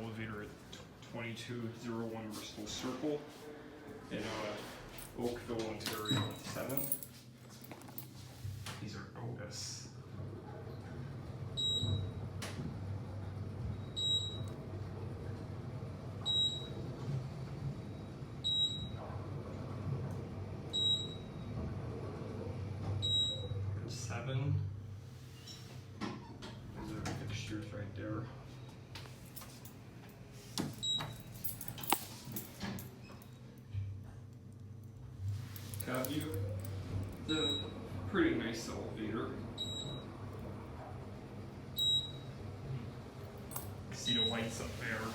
elevator at 2201 Bristol Circle in Oakville, Ontario 7. These are Otis. Here's 7. Those are the fixtures right there. Cab view. It's a pretty nice elevator. See the lights up there.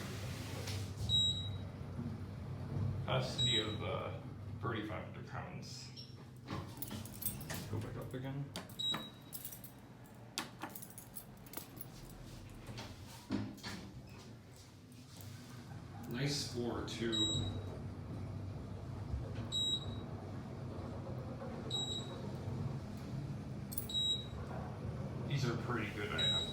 Capacity of 3,500 pounds. Go back up again. Nice floor too. These are pretty good, I have